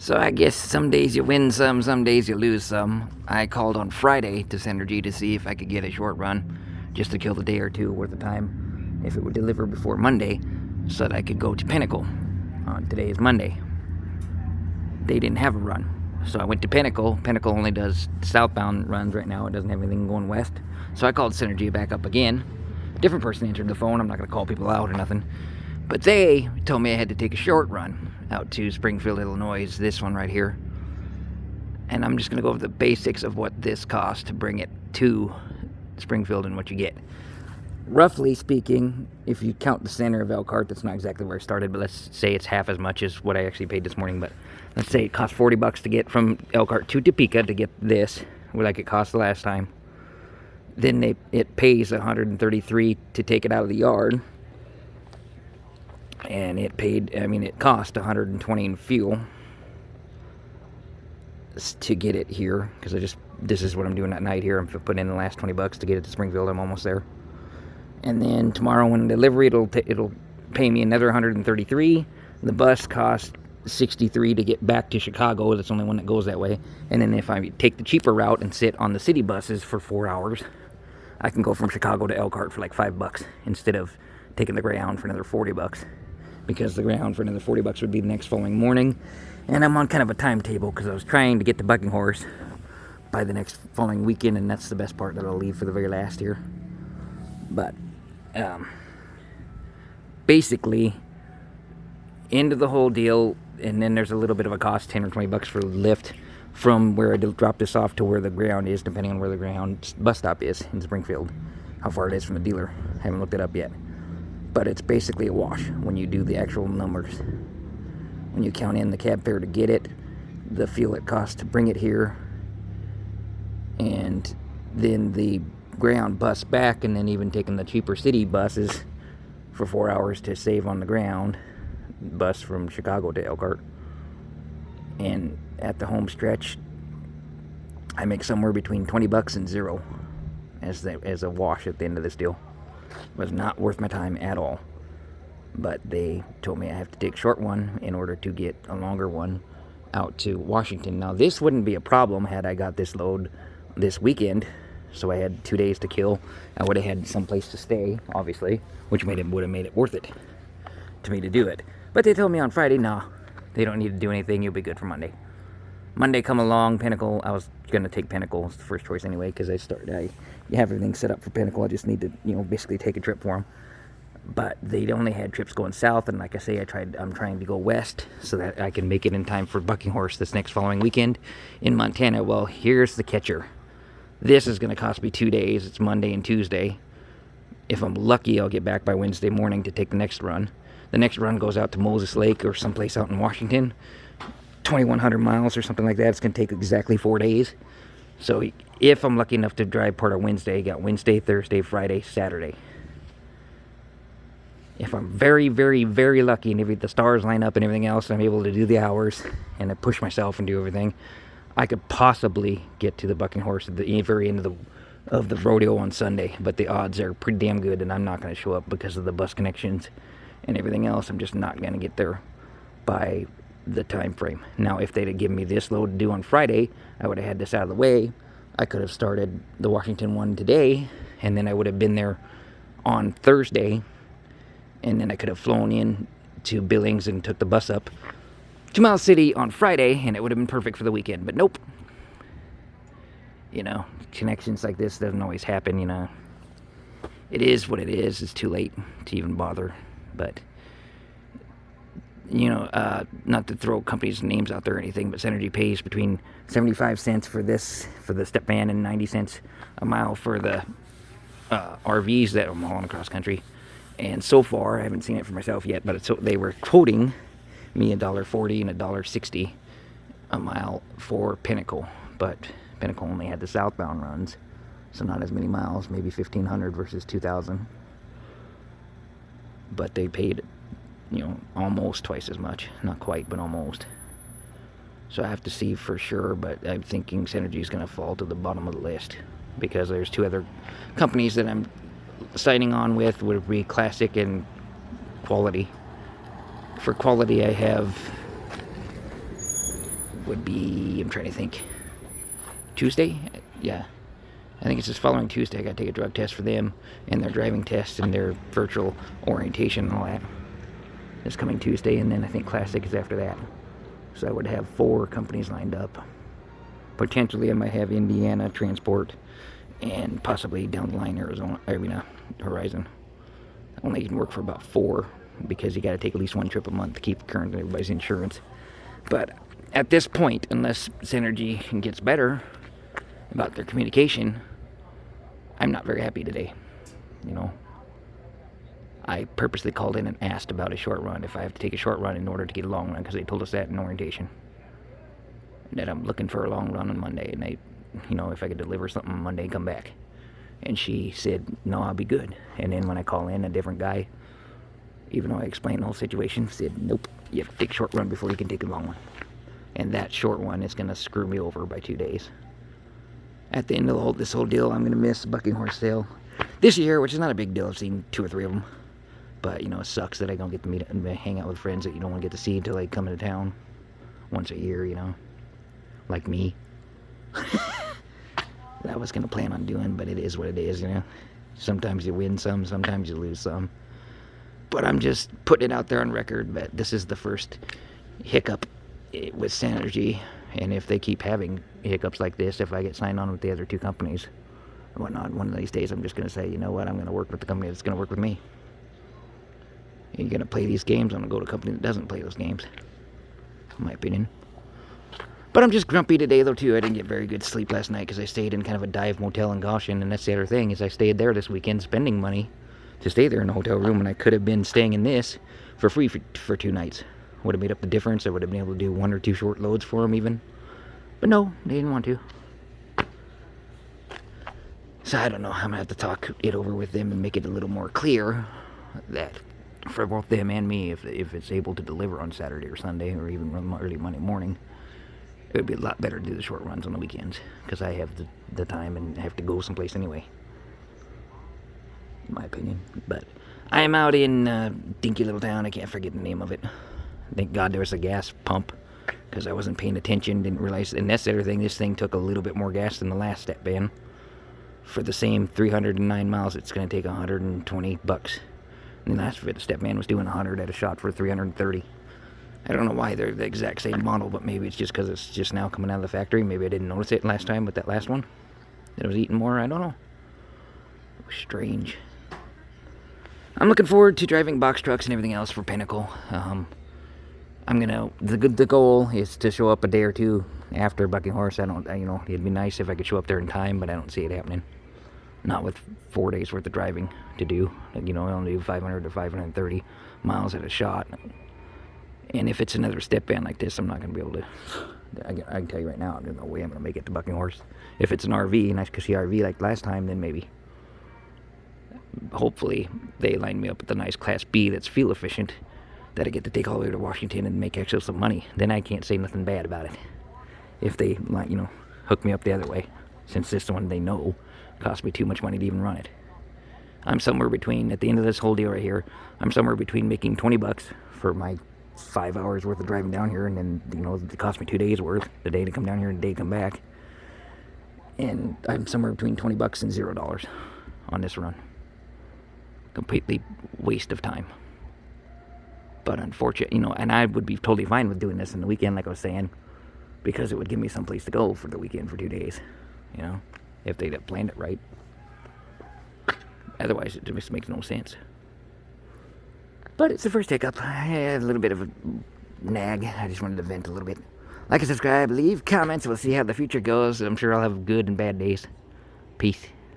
So I guess some days you win some days you lose some. I called on Friday to Synergy to see if I could get a short run, just to kill the day or two worth of time, if it would deliver before Monday, so that I could go to Pinnacle. Today is Monday. They didn't have a run, so I went to Pinnacle. Pinnacle only does southbound runs right now. It doesn't have anything going west. So I called Synergy back up again. Different person answered the phone. I'm not going to call people out or nothing. But they told me I had to take a short run out to Springfield, Illinois, this one right here. And I'm just going to go over the basics of what this costs to bring it to Springfield and what you get. Roughly speaking, if you count the center of Elkhart, that's not exactly where I started, but let's say it's half as much as what I actually paid this morning. But let's say it costs $40 to get from Elkhart to Topeka to get this, like it cost the last time. Then it pays $133 to take it out of the yard. And it cost $120 in fuel to get it here, because this is what I'm doing at night here. I'm putting in the last $20 to get it to Springfield. I'm almost there. And then tomorrow when delivery, it'll pay me another $133. The bus costs $63 to get back to Chicago. That's the only one that goes that way. And then if I take the cheaper route and sit on the city buses for 4 hours, I can go from Chicago to Elkhart for like $5 instead of taking the Greyhound for another $40. Because the Greyhound for another $40 would be the next following morning. And I'm on kind of a timetable because I was trying to get to Bucking Horse by the next following weekend, and that's the best part that I'll leave for the very last here. But basically, into the whole deal, and then there's a little bit of a cost, $10 or $20 for Lyft from where I drop this off to where the Greyhound is, depending on where the Greyhound bus stop is in Springfield. How far it is from the dealer. I haven't looked it up yet. But it's basically a wash when you do the actual numbers. When you count in the cab fare to get it, the fuel it costs to bring it here, and then the Greyhound bus back, and then even taking the cheaper city buses for 4 hours to save on the Greyhound bus from Chicago to Elkhart. And at the home stretch, I make somewhere between $20 and $0 as a wash at the end of this deal. Was not worth my time at all. But they told me I have to take a short one in order to get a longer one out to Washington. Now, this wouldn't be a problem had I got this load this weekend, so I had 2 days to kill. I would have had some place to stay, obviously, which would have made it worth it to me to do it. But they told me on Friday, nah, they don't need to do anything. You'll be good for Monday. Monday come along, Pinnacle. I was going to take Pinnacle as the first choice anyway, because you have everything set up for Pinnacle. I just need to, basically take a trip for them. But they only had trips going south, and like I say, I'm trying to go west so that I can make it in time for Bucking Horse this next following weekend in Montana. Well, here's the catcher. This is going to cost me 2 days. It's Monday and Tuesday. If I'm lucky, I'll get back by Wednesday morning to take the next run. The next run goes out to Moses Lake or someplace out in Washington. 2,100 miles or something like that. It's going to take exactly 4 days. So if I'm lucky enough to drive part of Wednesday, I got Wednesday, Thursday, Friday, Saturday. If I'm very, very, very lucky and if the stars line up and everything else, I'm able to do the hours and I push myself and do everything, I could possibly get to the Bucking Horse at the very end of the rodeo on Sunday. But the odds are pretty damn good, and I'm not going to show up because of the bus connections and everything else. I'm just not going to get there by the time frame. Now, if they'd have given me this load to do on Friday, I would have had this out of the way. I could have started the Washington one today, and then I would have been there on Thursday, and then I could have flown in to Billings and took the bus up to Miles City on Friday, and it would have been perfect for the weekend. But nope. Connections like this doesn't always happen. It is what it is. It's too late to even bother. But not to throw companies' names out there or anything, but Synergy pays between 75 cents for the step van and 90 cents a mile for the RVs that I'm hauling across country. And so far, I haven't seen it for myself yet, but they were quoting me $1.40 and $1.60 a mile for Pinnacle. But Pinnacle only had the southbound runs, so not as many miles, maybe 1,500 versus 2,000. But they paid almost twice as much. Not quite, but almost. So I have to see for sure, but I'm thinking Synergy is going to fall to the bottom of the list because there's 2 other companies that I'm signing on with would be Classic and Quality. For Quality, I have would be, I'm trying to think, Tuesday? Yeah. I think it's this following Tuesday. I got to take a drug test for them and their driving test and their virtual orientation and all that. This coming Tuesday, and then I think Classic is after that. So I would have 4 companies lined up. Potentially I might have Indiana Transport and possibly down the line Horizon. Only can work for about 4 because you got to take at least 1 trip a month to keep current everybody's insurance. But at this point, unless Synergy gets better about their communication, I'm not very happy today. You know, I purposely called in and asked about a short run, if I have to take a short run in order to get a long run, because they told us that in orientation. That I'm looking for a long run on Monday, and they, you know, if I could deliver something on Monday, come back. And she said, no, I'll be good. And then when I call in, a different guy, even though I explained the whole situation, said, nope, you have to take a short run before you can take a long one. And that short one is going to screw me over by 2 days. At the end of this whole deal, I'm going to miss Bucking Horse sale this year, which is not a big deal. I've seen 2 or 3 of them. But, you know, it sucks that I don't get to meet and hang out with friends that you don't want to get to see until they come into town once a year, you know. Like me. That I was going to plan on doing, but it is what it is, you know. Sometimes you win some, sometimes you lose some. But I'm just putting it out there on record that this is the first hiccup with Synergy. And if they keep having hiccups like this, if I get signed on with the other 2 companies or whatnot, one of these days I'm just going to say, you know what, I'm going to work with the company that's going to work with me. You're going to play these games, I'm going to go to a company that doesn't play those games. In my opinion. But I'm just grumpy today, though, too. I didn't get very good sleep last night because I stayed in kind of a dive motel in Goshen. And that's the other thing, is I stayed there this weekend spending money to stay there in a hotel room. And I could have been staying in this for free for 2 nights. Would have made up the difference. I would have been able to do 1 or 2 short loads for them even. But no, they didn't want to. So I don't know. I'm going to have to talk it over with them and make it a little more clear that for both them and me, if it's able to deliver on Saturday or Sunday or even early Monday morning, it would be a lot better to do the short runs on the weekends because I have the time and have to go someplace anyway, in my opinion. But I am out in dinky little town. I can't forget the name of it. Thank God there was a gas pump because I wasn't paying attention, didn't realize. And that's the other thing, this thing took a little bit more gas than the last step van. For the same 309 miles, it's going to take $120. And the last step van was doing 100 at a shot for 330. I don't know why they're the exact same model, but maybe it's just because it's just now coming out of the factory. Maybe I didn't notice it last time with that last one. That I was eating more, I don't know. It was strange. I'm looking forward to driving box trucks and everything else for Pinnacle. The goal is to show up a day or 2 after Bucking Horse. It'd be nice if I could show up there in time, but I don't see it happening. Not with 4 days worth of driving to do. You know, I only do 500 to 530 miles at a shot. And if it's another step van like this, I'm not going to be able to. I can tell you right now, there's no way I'm going to make it to Bucking Horse. If it's an RV, a nice cushy RV like last time, then maybe. Hopefully, they line me up with a nice Class B that's fuel efficient, that I get to take all the way to Washington and make extra some money. Then I can't say nothing bad about it. If they, hook me up the other way, since this one they know cost me too much money to even run it. I'm somewhere between, at the end of this whole deal right here, I'm somewhere between making $20 for my 5 hours worth of driving down here, and then, it cost me 2 days worth, the day to come down here and the day to come back. And I'm somewhere between $20 and $0 on this run. Completely waste of time. But unfortunately, and I would be totally fine with doing this in the weekend, like I was saying, because it would give me someplace to go for the weekend for 2 days, if they'd have planned it right. Otherwise, it just makes no sense. But it's the first hiccup. I had a little bit of a nag. I just wanted to vent a little bit. Like and subscribe, leave comments. We'll see how the future goes. I'm sure I'll have good and bad days. Peace.